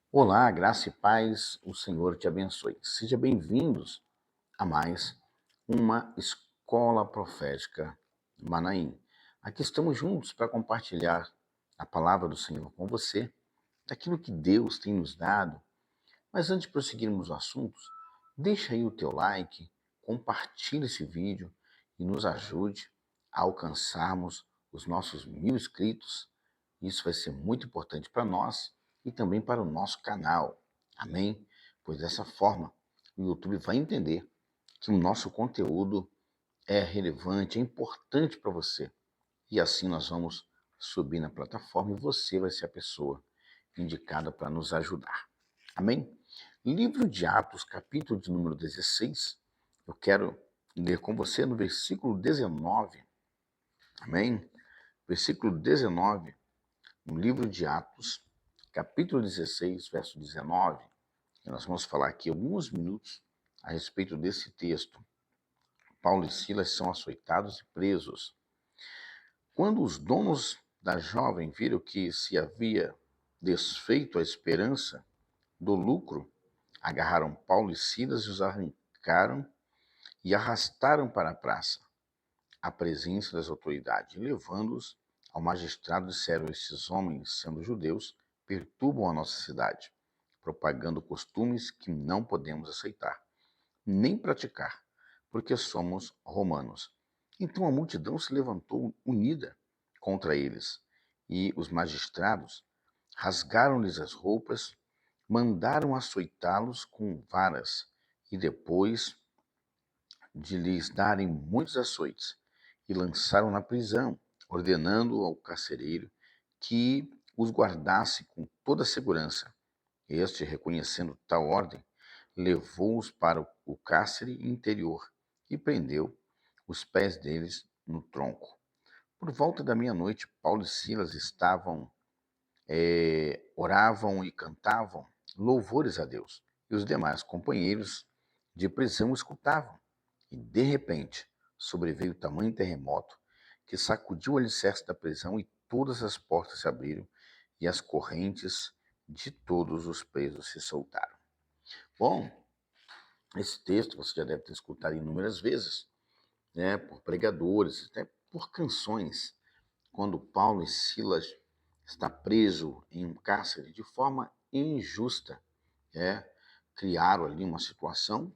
Olá, graça e paz, o Senhor te abençoe. Sejam bem-vindos a mais uma Escola Profética Manaim. Aqui estamos juntos para compartilhar a palavra do Senhor com você, daquilo que Deus tem nos dado. Mas antes de prosseguirmos os assuntos, deixa aí o teu like, compartilhe esse vídeo e nos ajude a alcançarmos os nossos 1.000 inscritos. Isso vai ser muito importante para nós e também para o nosso canal. Amém? Pois dessa forma o YouTube vai entender que o nosso conteúdo é relevante, é importante para você. E assim nós vamos subir na plataforma e você vai ser a pessoa indicada para nos ajudar. Amém? Livro de Atos, capítulo de número 16. Eu quero ler com você no versículo 19. Amém? Versículo 19, no livro de Atos, capítulo 16, verso 19. E nós vamos falar aqui alguns minutos a respeito desse texto. Paulo e Silas são açoitados e presos. Quando os donos da jovem viram que se havia desfeito a esperança do lucro, agarraram Paulo e Silas e os arrancaram e arrastaram para a praça, à presença das autoridades. Levando-os ao magistrado, disseram: esses homens, sendo judeus, perturbam a nossa cidade, propagando costumes que não podemos aceitar, nem praticar, porque somos romanos. Então a multidão se levantou unida contra eles, e os magistrados rasgaram-lhes as roupas, mandaram açoitá-los com varas, e depois de lhes darem muitos açoites, e lançaram na prisão, ordenando ao carcereiro que os guardasse com toda a segurança. Este, reconhecendo tal ordem, levou-os para o cárcere interior e prendeu os pés deles no tronco. Por volta da meia-noite, Paulo e Silas oravam e cantavam louvores a Deus, e os demais companheiros de prisão escutavam. E, de repente, sobreveio tamanho terremoto que sacudiu o alicerce da prisão e todas as portas se abriram e as correntes de todos os presos se soltaram. Bom, esse texto você já deve ter escutado inúmeras vezes, né, por pregadores, até por canções, quando Paulo e Silas está preso em um cárcere de forma injusta, né, criaram ali uma situação,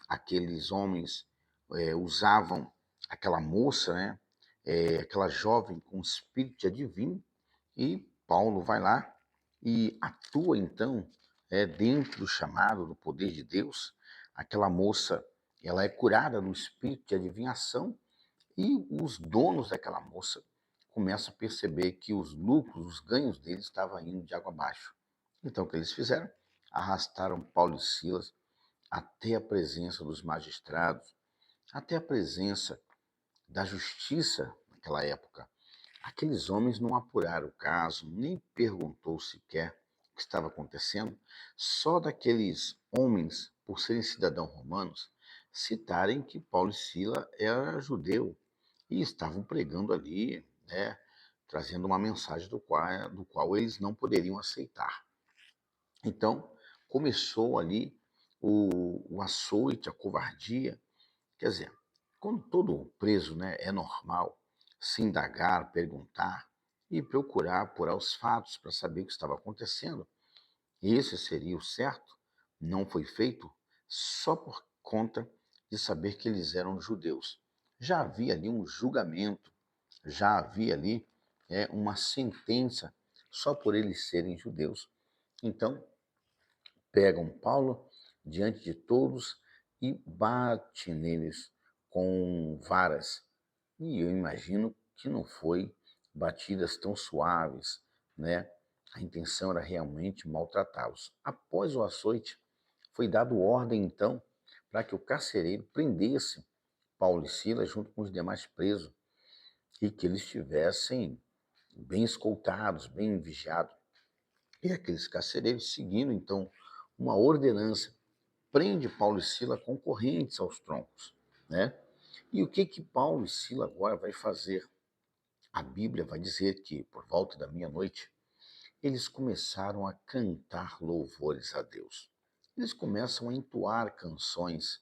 aqueles homens usavam aquela moça, né, aquela jovem com espírito de adivinho, e Paulo vai lá e atua então dentro do chamado, do poder de Deus. Aquela moça, ela é curada do espírito de adivinhação e os donos daquela moça começam a perceber que os lucros, os ganhos deles estavam indo de água abaixo. Então o que eles fizeram? Arrastaram Paulo e Silas até a presença dos magistrados, até a presença da justiça naquela época. Aqueles homens não apuraram o caso, nem perguntou sequer o que estava acontecendo, só daqueles homens, por serem cidadãos romanos, citarem que Paulo e Sila era judeu e estavam pregando ali, né, trazendo uma mensagem do qual eles não poderiam aceitar. Então, começou ali o açoite, a covardia. Quer dizer, quando todo preso, né, é normal se indagar, perguntar e procurar apurar os fatos para saber o que estava acontecendo. Esse seria o certo. Não foi feito só por conta de saber que eles eram judeus. Já havia ali um julgamento, já havia ali uma sentença só por eles serem judeus. Então, pegam Paulo diante de todos e bate neles com varas. E eu imagino que não foi batidas tão suaves, né? A intenção era realmente maltratá-los. Após o açoite, foi dado ordem então para que o carcereiro prendesse Paulo e Silas junto com os demais presos e que eles estivessem bem escoltados, bem vigiados. E aqueles carcereiros, seguindo então uma ordenança, prende Paulo e Sila concorrentes aos troncos, né? E o que Paulo e Sila agora vai fazer? A Bíblia vai dizer que por volta da meia-noite eles começaram a cantar louvores a Deus. Eles começam a entoar canções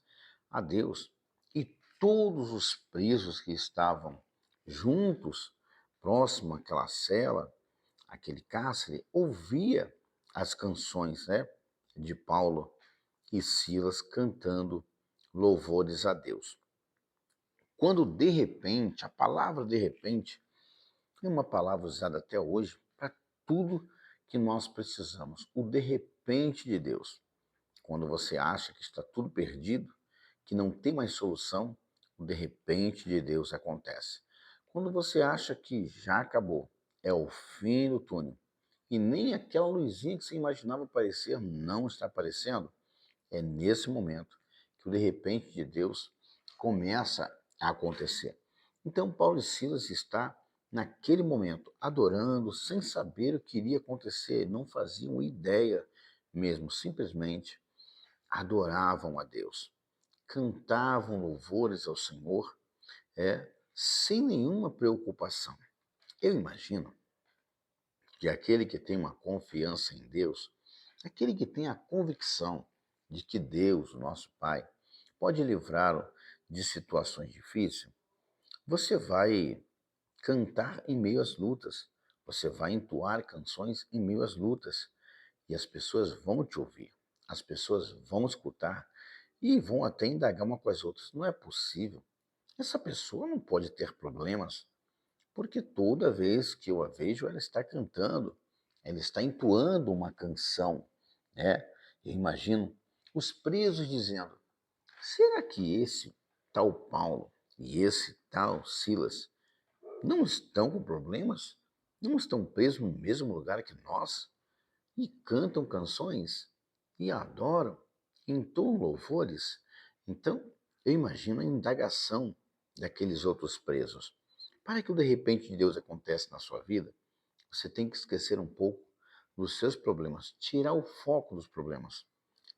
a Deus e todos os presos que estavam juntos, próximo àquela cela, aquele cárcere, ouvia as canções, né, de Paulo e Silas cantando louvores a Deus. Quando de repente, a palavra de repente é uma palavra usada até hoje para tudo que nós precisamos. O de repente de Deus. Quando você acha que está tudo perdido, que não tem mais solução, o de repente de Deus acontece. Quando você acha que já acabou, é o fim do túnel, e nem aquela luzinha que você imaginava aparecer não está aparecendo, é nesse momento que o de repente de Deus começa a acontecer. Então Paulo e Silas está naquele momento adorando, sem saber o que iria acontecer, não faziam ideia mesmo, simplesmente adoravam a Deus, cantavam louvores ao Senhor, sem nenhuma preocupação. Eu imagino que aquele que tem uma confiança em Deus, aquele que tem a convicção de que Deus, o nosso Pai, pode livrá-lo de situações difíceis, você vai cantar em meio às lutas, você vai entoar canções em meio às lutas, e as pessoas vão te ouvir, as pessoas vão escutar e vão até indagar uma com as outras. Não é possível. Essa pessoa não pode ter problemas, porque toda vez que eu a vejo, ela está cantando, ela está entoando uma canção, né? Eu imagino os presos dizendo: será que esse tal Paulo e esse tal Silas não estão com problemas? Não estão presos no mesmo lugar que nós? E cantam canções? E adoram? Entoam louvores? Então, eu imagino a indagação daqueles outros presos. Para que o de repente de Deus aconteça na sua vida, você tem que esquecer um pouco dos seus problemas, tirar o foco dos problemas,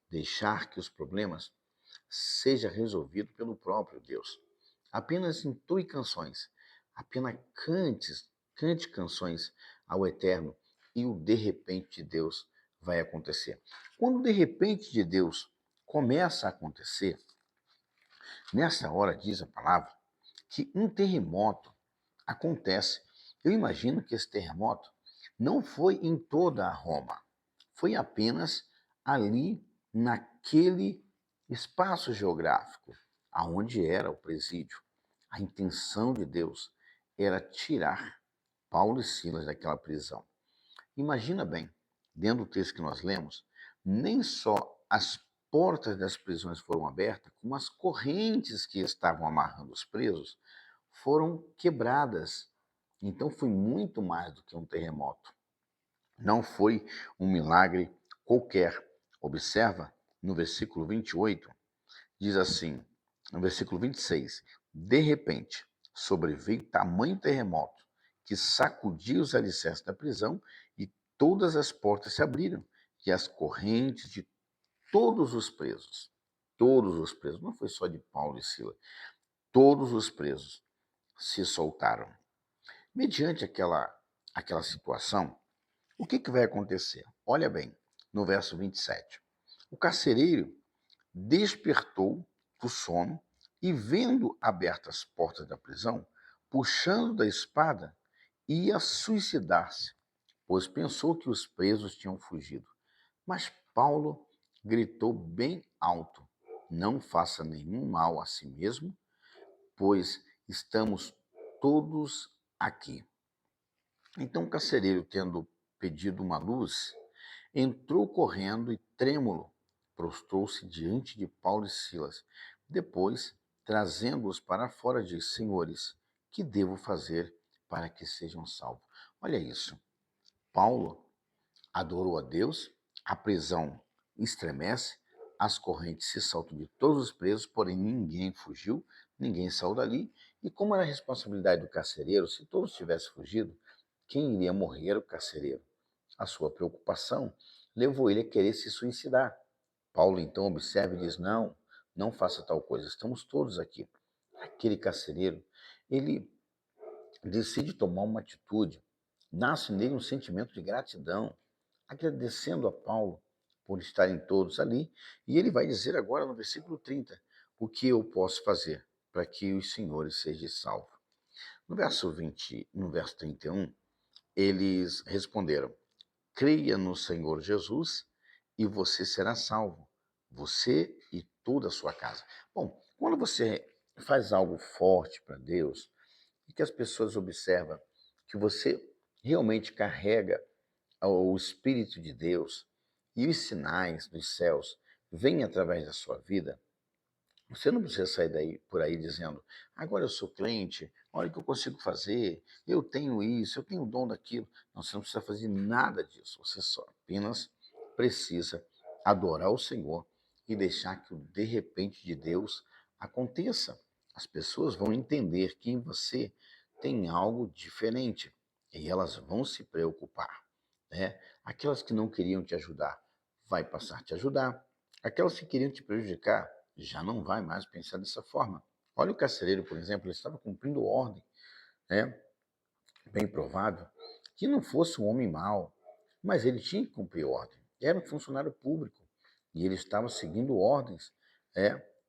deixar que os problemas seja resolvido pelo próprio Deus. Apenas entoe canções, apenas cante canções ao Eterno e o de repente de Deus vai acontecer. Quando o de repente de Deus começa a acontecer, nessa hora diz a palavra que um terremoto acontece. Eu imagino que esse terremoto não foi em toda a Roma, foi apenas ali naquele espaço geográfico aonde era o presídio. A intenção de Deus era tirar Paulo e Silas daquela prisão. Imagina bem, dentro do texto que nós lemos, nem só as portas das prisões foram abertas, como as correntes que estavam amarrando os presos foram quebradas. Então foi muito mais do que um terremoto. Não foi um milagre qualquer. Observa no versículo 28, diz assim, no versículo 26, de repente sobreveio tamanho terremoto que sacudiu os alicerces da prisão e todas as portas se abriram e as correntes de todos os presos, não foi só de Paulo e Silas, todos os presos se soltaram. Mediante aquela situação, o que vai acontecer? Olha bem, no verso 27. O carcereiro despertou do sono e, vendo abertas as portas da prisão, puxando da espada, ia suicidar-se, pois pensou que os presos tinham fugido. Mas Paulo gritou bem alto: não faça nenhum mal a si mesmo, pois estamos todos aqui. Então o carcereiro, tendo pedido uma luz, entrou correndo e, trêmulo, prostrou-se diante de Paulo e Silas. Depois, trazendo-os para fora, disse: Senhores, que devo fazer para que sejam salvos? Olha isso. Paulo adorou a Deus, a prisão estremece, as correntes se soltam de todos os presos, porém ninguém fugiu, ninguém saiu dali. E como era a responsabilidade do carcereiro, se todos tivessem fugido, quem iria morrer era o carcereiro. A sua preocupação levou ele a querer se suicidar. Paulo então observa e diz: não, não faça tal coisa, estamos todos aqui. Aquele carcereiro, ele decide tomar uma atitude nasce nele um sentimento de gratidão, agradecendo a Paulo por estarem todos ali. E ele vai dizer agora no versículo 30, o que eu posso fazer para que os senhores sejam salvos. No verso 20, no verso 31, eles responderam: creia no Senhor Jesus e você será salvo, você e toda a sua casa. Bom, quando você faz algo forte para Deus e que as pessoas observam que você realmente carrega o Espírito de Deus e os sinais dos céus vêm através da sua vida, você não precisa sair daí por aí dizendo: agora eu sou crente, olha o que eu consigo fazer, eu tenho isso, eu tenho o dom daquilo. Não, você não precisa fazer nada disso. Você só apenas precisa adorar o Senhor e deixar que o de repente de Deus aconteça. As pessoas vão entender que em você tem algo diferente e elas vão se preocupar, né? Aquelas que não queriam te ajudar, vai passar a te ajudar. Aquelas que queriam te prejudicar, já não vai mais pensar dessa forma. Olha o carcereiro, por exemplo, ele estava cumprindo ordem, né? Bem provável que não fosse um homem mau, mas ele tinha que cumprir ordem. Era um funcionário público e ele estava seguindo ordens,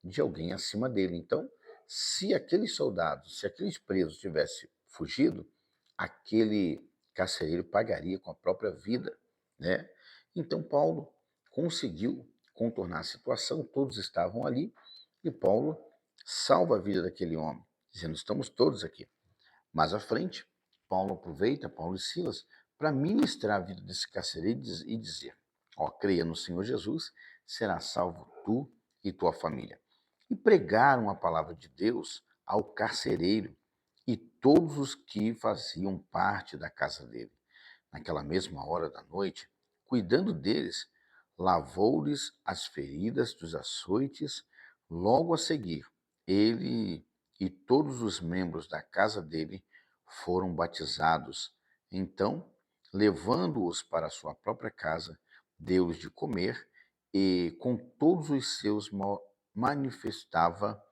de alguém acima dele. Então, se aqueles soldados, se aqueles presos tivessem fugido, aquele carcereiro pagaria com a própria vida, né? Então Paulo conseguiu contornar a situação, todos estavam ali e Paulo salva a vida daquele homem, dizendo: estamos todos aqui. Mais à frente, Paulo aproveita, Paulo e Silas, para ministrar a vida desse carcereiro e dizer: ó, creia no Senhor Jesus, será salvo tu e tua família. E pregaram a palavra de Deus ao carcereiro e todos os que faziam parte da casa dele. Naquela mesma hora da noite, cuidando deles, lavou-lhes as feridas dos açoites. Logo a seguir, ele e todos os membros da casa dele foram batizados. Então, levando-os para sua própria casa, deu-lhes de comer e, com todos os seus, manifestava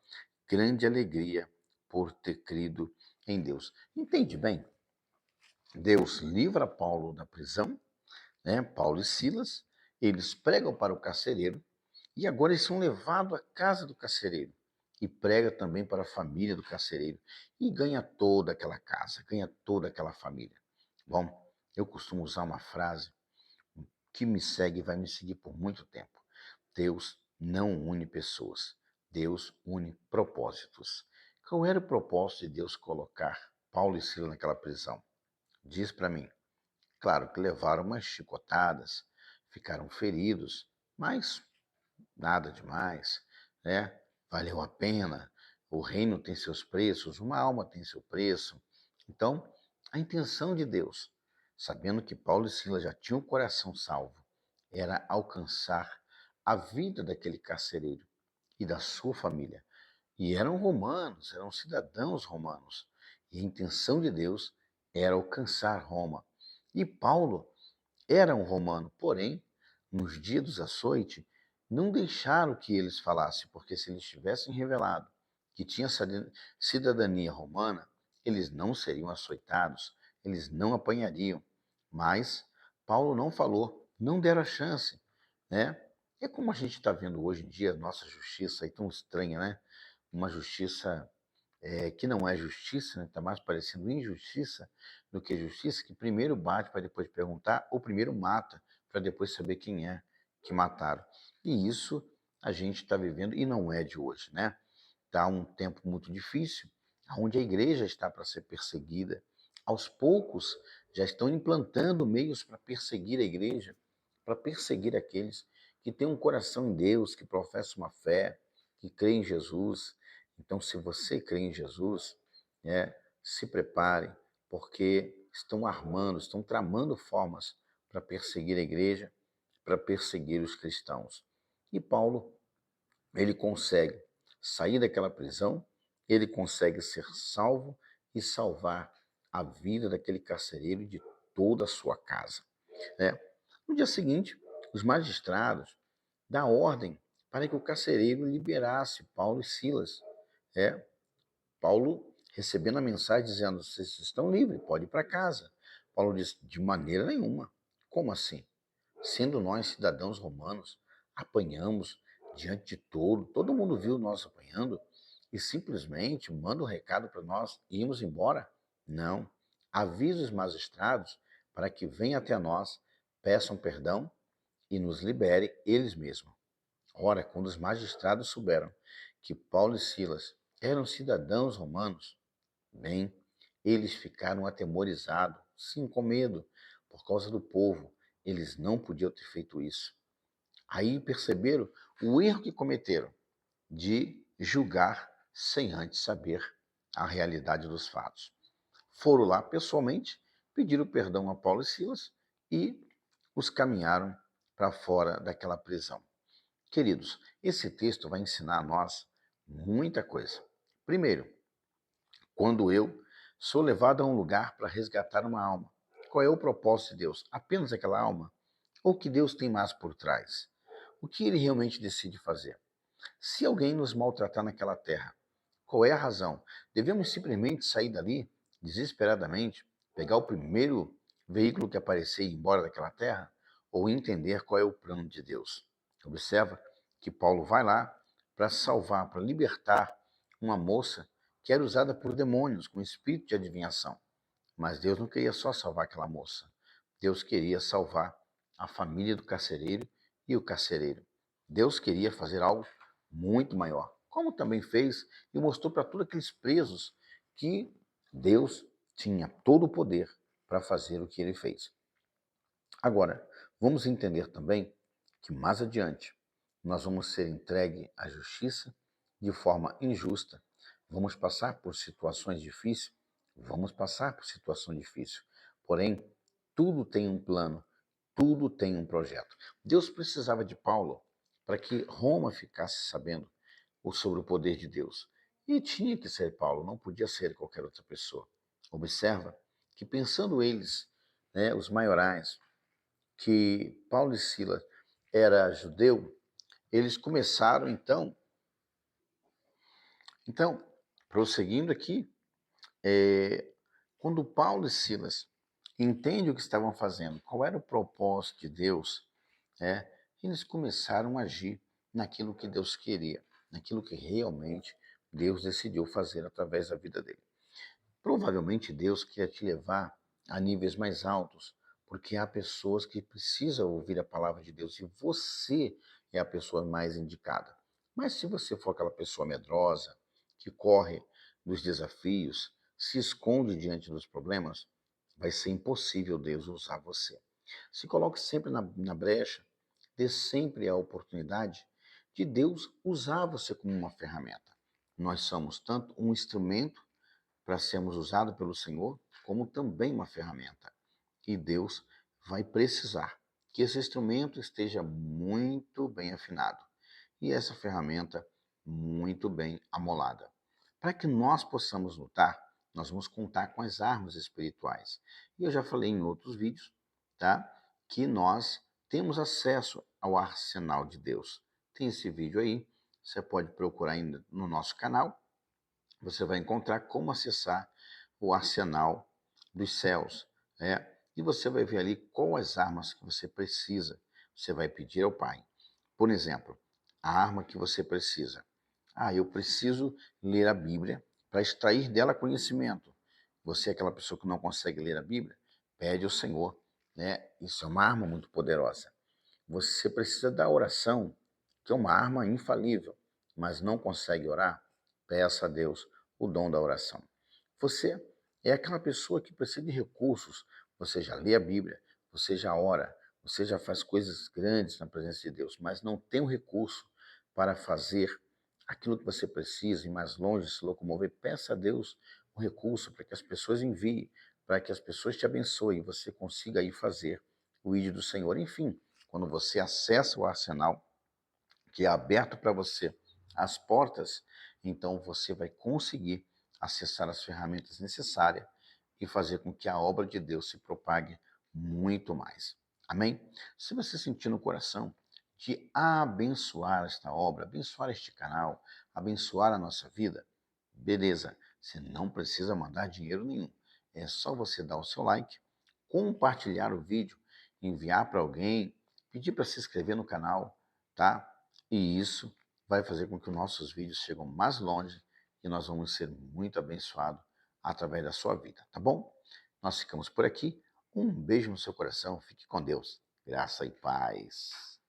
grande alegria por ter crido em Deus. Entende bem? Deus livra Paulo da prisão, né? Paulo e Silas, eles pregam para o carcereiro e agora eles são levados à casa do carcereiro e prega também para a família do carcereiro e ganha toda aquela casa, ganha toda aquela família. Bom, eu costumo usar uma frase que me segue e vai me seguir por muito tempo. Deus não une pessoas, Deus une propósitos. Qual era o propósito de Deus colocar Paulo e Silas naquela prisão? Diz para mim. Claro que levaram umas chicotadas, ficaram feridos, mas nada demais, né? Valeu a pena. O reino tem seus preços, uma alma tem seu preço. Então, a intenção de Deus, sabendo que Paulo e Silas já tinham o coração salvo, era alcançar a vida daquele carcereiro e da sua família. E eram romanos, eram cidadãos romanos. E a intenção de Deus era alcançar Roma. E Paulo era um romano, porém, nos dias dos açoite, não deixaram que eles falassem, porque se eles tivessem revelado que tinha cidadania romana, eles não seriam açoitados, eles não apanhariam. Mas Paulo não falou, não deram a chance, né? É como a gente está vendo hoje em dia, a nossa justiça aí tão estranha, né? Uma justiça que não é justiça, está mais parecendo injustiça do que justiça, que primeiro bate para depois perguntar, ou primeiro mata para depois saber quem é que mataram. E isso a gente está vivendo e não é de hoje, né? Está um tempo muito difícil, onde a igreja está para ser perseguida. Aos poucos já estão implantando meios para perseguir a igreja, para perseguir aqueles que têm um coração em Deus, que professam uma fé, que creem em Jesus. Então, se você crê em Jesus, se prepare, porque estão armando, estão tramando formas para perseguir a igreja, para perseguir os cristãos. E Paulo, ele consegue sair daquela prisão, ele consegue ser salvo e salvar a vida daquele carcereiro e de toda a sua casa, né? No dia seguinte, os magistrados dão ordem para que o carcereiro liberasse Paulo e Silas. Paulo recebendo a mensagem dizendo: vocês estão livres, pode ir para casa. Paulo diz: de maneira nenhuma. Como assim? Sendo nós cidadãos romanos, apanhamos diante de todo mundo viu nós apanhando e simplesmente manda um recado para nós irmos embora? Não. Avisa os magistrados para que venham até nós, peçam perdão e nos libere eles mesmos. Ora, quando os magistrados souberam que Paulo e Silas eram cidadãos romanos, bem, eles ficaram atemorizados, sim, com medo, por causa do povo. Eles não podiam ter feito isso. Aí perceberam o erro que cometeram de julgar sem antes saber a realidade dos fatos. Foram lá pessoalmente, pediram perdão a Paulo e Silas e os caminharam para fora daquela prisão. Queridos, esse texto vai ensinar a nós muita coisa. Primeiro, quando eu sou levado a um lugar para resgatar uma alma, qual é o propósito de Deus? Apenas aquela alma? Ou que Deus tem mais por trás? O que ele realmente decide fazer? Se alguém nos maltratar naquela terra, qual é a razão? Devemos simplesmente sair dali, desesperadamente, pegar o primeiro veículo que aparecer e ir embora daquela terra? Ou entender qual é o plano de Deus? Observa que Paulo vai lá para salvar, para libertar uma moça que era usada por demônios, com espírito de adivinhação. Mas Deus não queria só salvar aquela moça. Deus queria salvar a família do carcereiro e o carcereiro. Deus queria fazer algo muito maior, como também fez e mostrou para todos aqueles presos que Deus tinha todo o poder para fazer o que ele fez. Agora, vamos entender também que mais adiante nós vamos ser entregue à justiça de forma injusta, vamos passar por situações difíceis, vamos passar por situações difíceis. Porém, tudo tem um plano, tudo tem um projeto. Deus precisava de Paulo para que Roma ficasse sabendo sobre o poder de Deus. E tinha que ser Paulo, não podia ser qualquer outra pessoa. Observa que pensando eles, os maiorais, que Paulo e Silas era judeu, eles começaram então, prosseguindo aqui, quando Paulo e Silas entendem o que estavam fazendo, qual era o propósito de Deus, eles começaram a agir naquilo que Deus queria, naquilo que realmente Deus decidiu fazer através da vida dele. Provavelmente Deus quer te levar a níveis mais altos, porque há pessoas que precisam ouvir a palavra de Deus e você é a pessoa mais indicada. Mas se você for aquela pessoa medrosa, que corre dos desafios, se esconde diante dos problemas, vai ser impossível Deus usar você. Se coloque sempre na brecha, dê sempre a oportunidade de Deus usar você como uma ferramenta. Nós somos tanto um instrumento para sermos usados pelo Senhor, como também uma ferramenta. E Deus vai precisar que esse instrumento esteja muito bem afinado e essa ferramenta muito bem amolada. Para que nós possamos lutar, nós vamos contar com as armas espirituais. E eu já falei em outros vídeos, tá? Que nós temos acesso ao arsenal de Deus. Tem esse vídeo aí, você pode procurar ainda no nosso canal, você vai encontrar como acessar o arsenal dos céus, né? E você vai ver ali quais as armas que você precisa. Você vai pedir ao Pai. Por exemplo, a arma que você precisa. Eu preciso ler a Bíblia para extrair dela conhecimento. Você é aquela pessoa que não consegue ler a Bíblia? Pede ao Senhor, né? Isso é uma arma muito poderosa. Você precisa da oração, que é uma arma infalível, mas não consegue orar? Peça a Deus o dom da oração. Você é aquela pessoa que precisa de recursos. Você já lê a Bíblia, você já ora, você já faz coisas grandes na presença de Deus, mas não tem o recurso para fazer aquilo que você precisa, ir mais longe, se locomover. Peça a Deus o recurso para que as pessoas enviem, para que as pessoas te abençoem e você consiga ir fazer o ídolo do Senhor. Enfim, quando você acessa o arsenal que é aberto para você, as portas, então você vai conseguir acessar as ferramentas necessárias e fazer com que a obra de Deus se propague muito mais. Amém? Se você sentir no coração de abençoar esta obra, abençoar este canal, abençoar a nossa vida, beleza, você não precisa mandar dinheiro nenhum. É só você dar o seu like, compartilhar o vídeo, enviar para alguém, pedir para se inscrever no canal, tá? E isso vai fazer com que os nossos vídeos cheguem mais longe e nós vamos ser muito abençoados através da sua vida, tá bom? Nós ficamos por aqui. Um beijo no seu coração. Fique com Deus. Graça e paz.